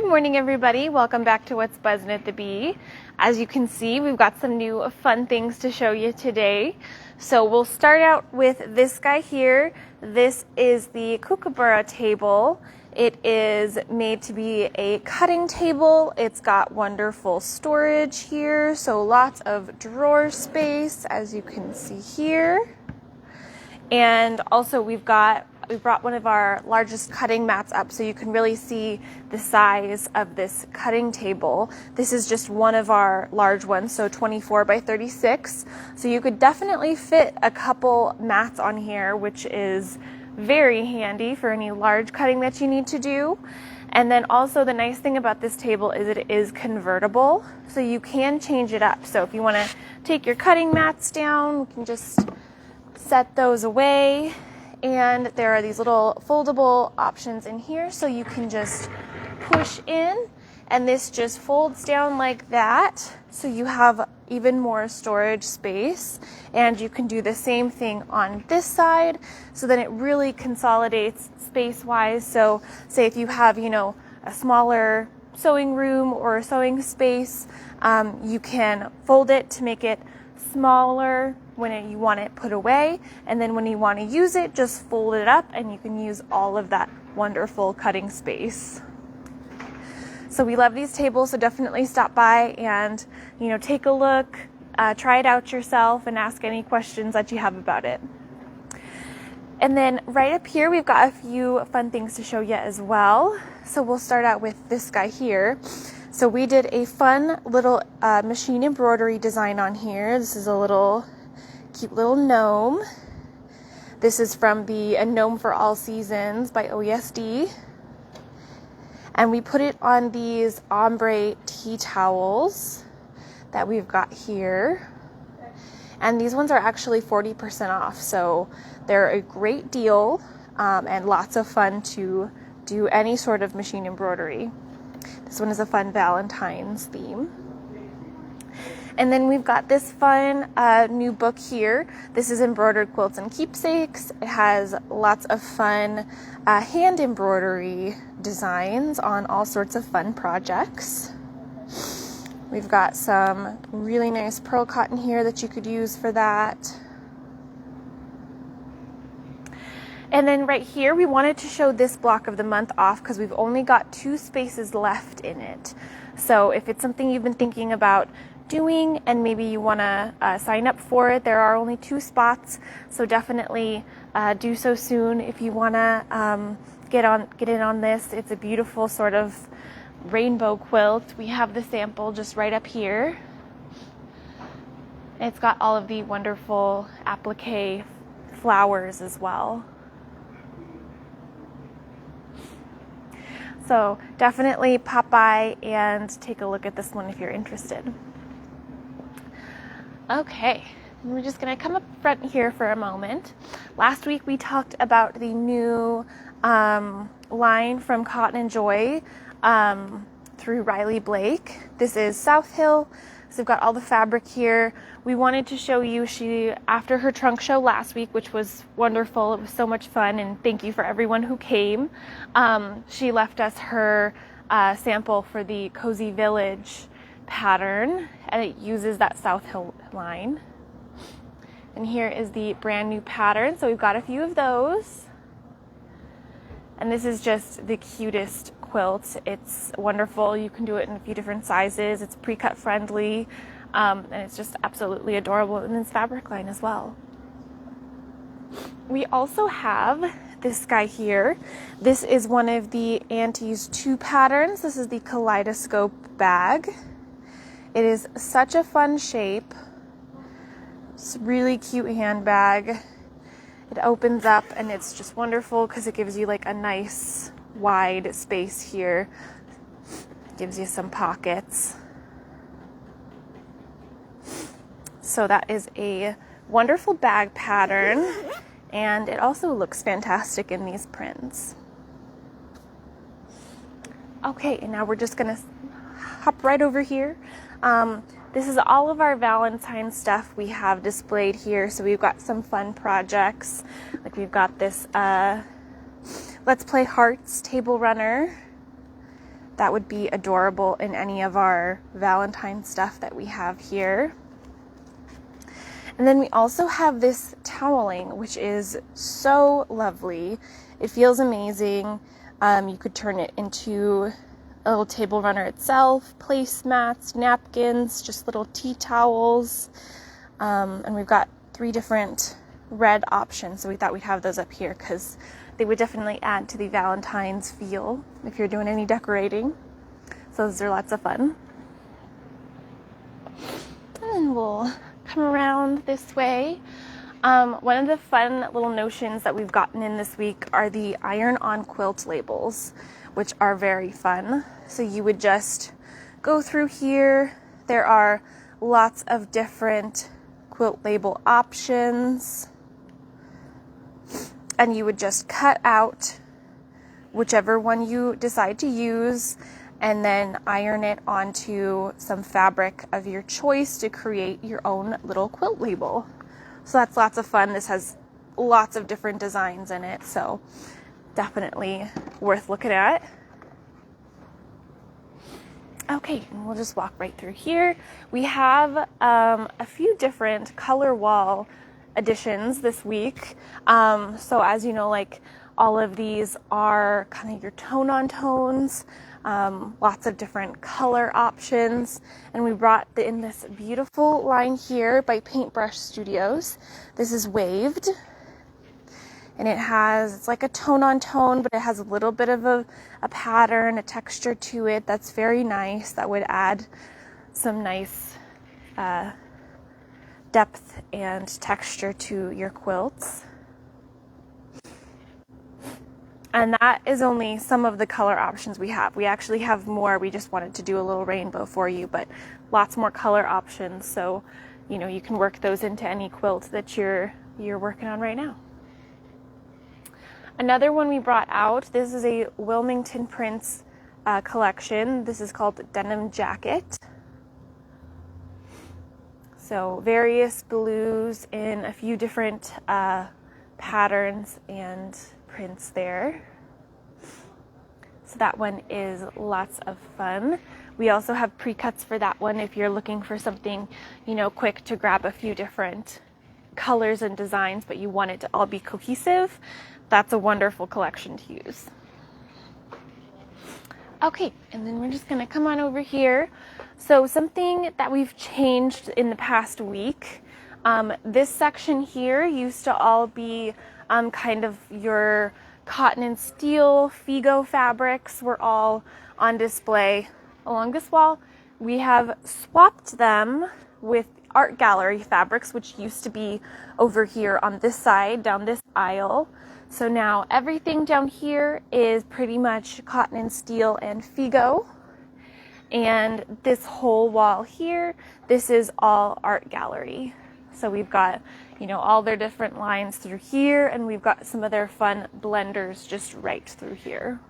Good morning, everybody. Welcome back to What's Buzzin' at the Bee. As you can see, we've got some new fun things to show you today. So we'll start out with this guy here. This is the Kookaburra table. It is made to be a cutting table. It's got wonderful storage here, so lots of drawer space, as you can see here. And also we brought one of our largest cutting mats up so you can really see the size of this cutting table. This is just one of our large ones, so 24 by 36. So you could definitely fit a couple mats on here, which is very handy for any large cutting that you need to do. And then also the nice thing about this table is it is convertible, so you can change it up. So if you want to take your cutting mats down, you can just set those away. And there are these little foldable options in here, so you can just push in and this just folds down like that, so you have even more storage space. And you can do the same thing on this side, so then it really consolidates space wise. So say if you have, a smaller sewing room or a sewing space, you can fold it to make it smaller when you want it put away, and then when you want to use it, just fold it up and you can use all of that wonderful cutting space. So we love these tables, so definitely stop by and take a look, try it out yourself, and ask any questions that you have about it. And then right up here we've got a few fun things to show you as well. So we'll start out with this guy here. So we did a fun little machine embroidery design on here. This is a cute little gnome. This is from the A Gnome for All Seasons by OESD. And we put it on these ombre tea towels that we've got here. And these ones are actually 40% off, so they're a great deal and lots of fun to do any sort of machine embroidery. This one is a fun Valentine's theme. And then we've got this fun new book here. This is Embroidered Quilts and Keepsakes. It has lots of fun hand embroidery designs on all sorts of fun projects. We've got some really nice pearl cotton here that you could use for that. And then right here, we wanted to show this block of the month off because we've only got 2 spaces left in it. So if it's something you've been thinking about doing and maybe you want to sign up for it, there are only 2 spots. So definitely do so soon if you want to get in on this. It's a beautiful sort of rainbow quilt. We have the sample just right up here. It's got all of the wonderful applique flowers as well. So definitely pop by and take a look at this one if you're interested. Okay, we're just going to come up front here for a moment. Last week we talked about the new line from Cotton & Joy through Riley Blake. This is South Hill. So we've got all the fabric here. We wanted to show you, after her trunk show last week, which was wonderful, it was so much fun, and thank you for everyone who came. She left us her sample for the Cozy Village pattern, and it uses that South Hill line. And here is the brand new pattern. So we've got a few of those. And this is just the cutest quilt. It's wonderful. You can do it in a few different sizes. It's pre-cut friendly, and it's just absolutely adorable in this fabric line as well. We also have this guy here. This is one of the Auntie's 2 patterns. This is the Kaleidoscope bag. It is such a fun shape. It's a really cute handbag. It opens up and it's just wonderful because it gives you like a nice wide space here. It gives you some pockets. So that is a wonderful bag pattern, and it also looks fantastic in these prints. Okay, and now we're just gonna hop right over here. This is all of our Valentine stuff we have displayed here. So we've got some fun projects. Like we've got this Let's Play Hearts table runner. That would be adorable in any of our Valentine stuff that we have here. And then we also have this toweling, which is so lovely. It feels amazing. You could turn it into a little table runner itself, placemats, napkins, just little tea towels. And we've got 3 different red options, so we thought we'd have those up here because they would definitely add to the Valentine's feel if you're doing any decorating. So those are lots of fun. And then we'll come around this way. One of the fun little notions that we've gotten in this week are the iron-on quilt labels, which are very fun. So you would just go through here. There are lots of different quilt label options, and you would just cut out whichever one you decide to use and then iron it onto some fabric of your choice to create your own little quilt label. So that's lots of fun. This has lots of different designs in it, so definitely worth looking at. Okay, and we'll just walk right through here. We have a few different color wall additions this week. So as you know, like all of these are kind of your tone-on tones, lots of different color options. And we brought in this beautiful line here by Paintbrush Studios. This is waved. And it's like a tone-on-tone, but it has a little bit of a pattern, a texture to it that's very nice. That would add some nice depth and texture to your quilts. And that is only some of the color options we have. We actually have more. We just wanted to do a little rainbow for you, but lots more color options. So, you know, you can work those into any quilt that you're working on right now. Another one we brought out, this is a Wilmington Prints collection. This is called Denim Jacket. So various blues in a few different patterns and prints there. So that one is lots of fun. We also have pre-cuts for that one if you're looking for something, you know, quick to grab a few different colors and designs, but you want it to all be cohesive. That's a wonderful collection to use. Okay, and then we're just gonna come on over here. So something that we've changed in the past week, this section here used to all be kind of your cotton and steel Figo fabrics were all on display along this wall. We have swapped them with art gallery fabrics, which used to be over here on this side, down this aisle. So now everything down here is pretty much cotton and steel and Figo. And this whole wall here, this is all art gallery. So we've got, you know, all their different lines through here, and we've got some of their fun blenders just right through here.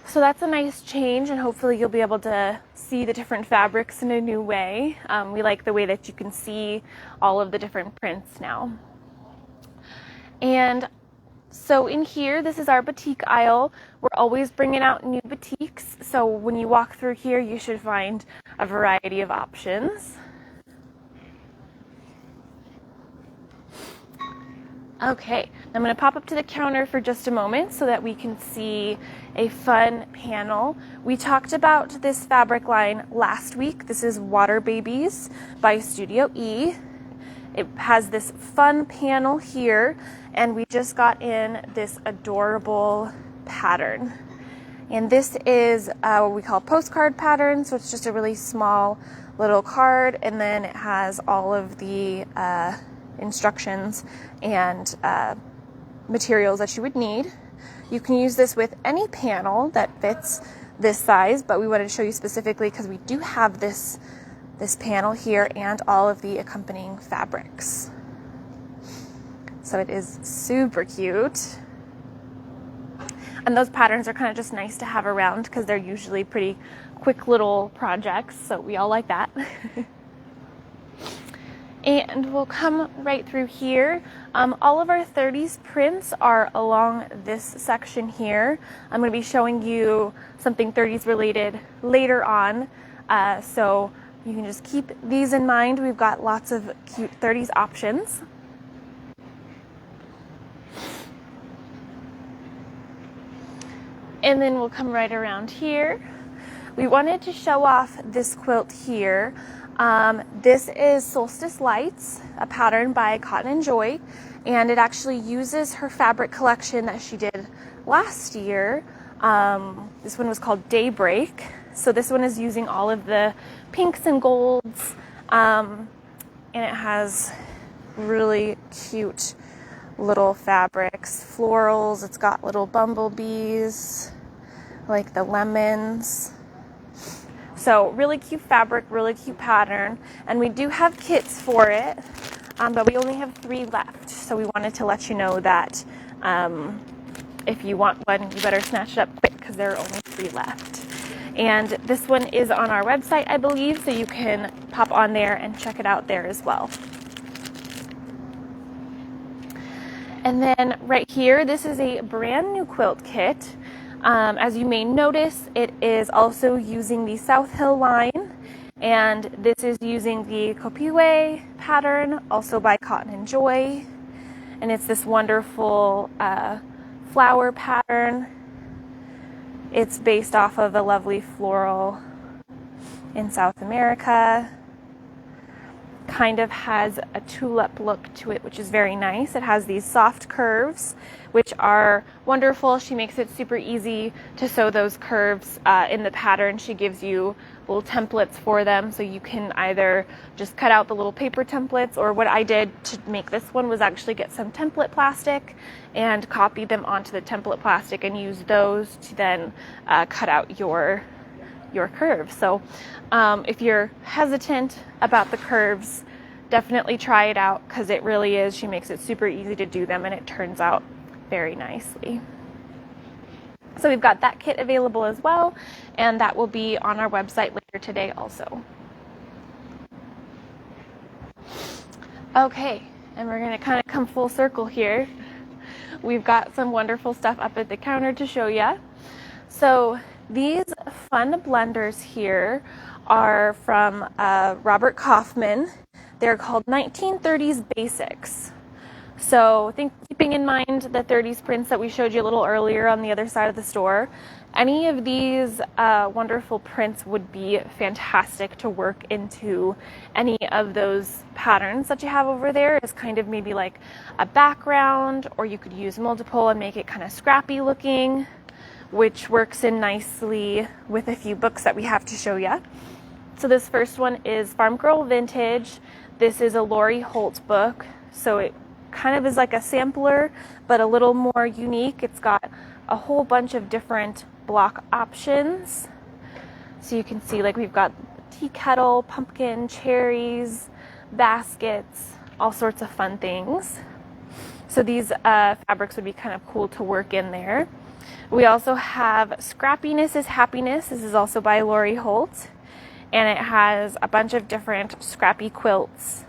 So that's a nice change, and hopefully you'll be able to see the different fabrics in a new way. We like the way that you can see all of the different prints now. And so in here, this is our boutique aisle. We're always bringing out new boutiques. So when you walk through here, you should find a variety of options. Okay, I'm going to pop up to the counter for just a moment so that we can see a fun panel. We talked about this fabric line last week. This is Water Babies by Studio E. It has this fun panel here, and we just got in this adorable pattern. And this is what we call postcard pattern, so it's just a really small little card, and then it has all of the instructions and materials that you would need. You can use this with any panel that fits this size, but we wanted to show you specifically because we do have this panel here and all of the accompanying fabrics. So it is super cute. And those patterns are kind of just nice to have around because they're usually pretty quick little projects, so we all like that. And we'll come right through here. All of our 30s prints are along this section here. I'm going to be showing you something 30s related later on, so you can just keep these in mind. We've got lots of cute 30s options. And then we'll come right around here. We wanted to show off this quilt here. This is Solstice Lights, a pattern by Cotton & Joy, and it actually uses her fabric collection that she did last year. This one was called Daybreak. So this one is using all of the pinks and golds, and it has really cute little fabrics, florals. It's got little bumblebees, like the lemons. So really cute fabric, really cute pattern, and we do have kits for it, but we only have 3 left. So we wanted to let you know that if you want one, you better snatch it up quick because there are only 3 left. And this one is on our website, I believe, so you can pop on there and check it out there as well. And then right here, this is a brand new quilt kit. As you may notice, it is also using the South Hill line, and this is using the Kookaburra pattern, also by Cotton & Joy. And it's this wonderful flower pattern. It's based off of a lovely floral in South America. Kind of has a tulip look to it, which is very nice. It has these soft curves, which are wonderful. She makes it super easy to sew those curves in the pattern. She gives you little templates for them, so you can either just cut out the little paper templates, or what I did to make this one was actually get some template plastic and copy them onto the template plastic and use those to then cut out your curves. So if you're hesitant about the curves, definitely try it out, because it really is, she makes it super easy to do them and it turns out very nicely. So we've got that kit available as well, and that will be on our website later today also. Okay, and we're going to kind of come full circle here. We've got some wonderful stuff up at the counter to show you. So these fun blenders here are from Robert Kaufman. They're called 1930s Basics. So keeping in mind the 30s prints that we showed you a little earlier on the other side of the store, any of these wonderful prints would be fantastic to work into any of those patterns that you have over there as kind of maybe like a background, or you could use multiple and make it kind of scrappy looking, which works in nicely with a few books that we have to show you. So this first one is Farm Girl Vintage. This is a Lori Holt book, so it kind of is like a sampler, but a little more unique. It's got a whole bunch of different block options. So you can see, like, we've got tea kettle, pumpkin, cherries, baskets, all sorts of fun things. So these fabrics would be kind of cool to work in there. We also have Scrappiness is Happiness. This is also by Lori Holt, and it has a bunch of different scrappy quilts,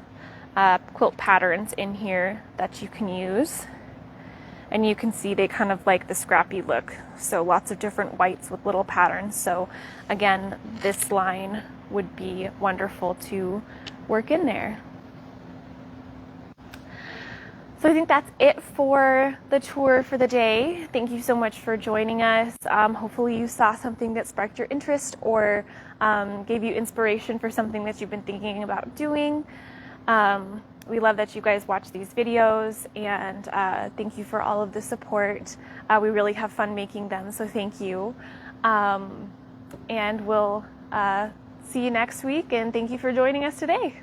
quilt patterns in here that you can use. And you can see they kind of like the scrappy look. So lots of different whites with little patterns. So again, this line would be wonderful to work in there. So I think that's it for the tour for the day. Thank you so much for joining us. Hopefully you saw something that sparked your interest or gave you inspiration for something that you've been thinking about doing. We love that you guys watch these videos, and thank you for all of the support. We really have fun making them, so thank you. And we'll see you next week, and thank you for joining us today.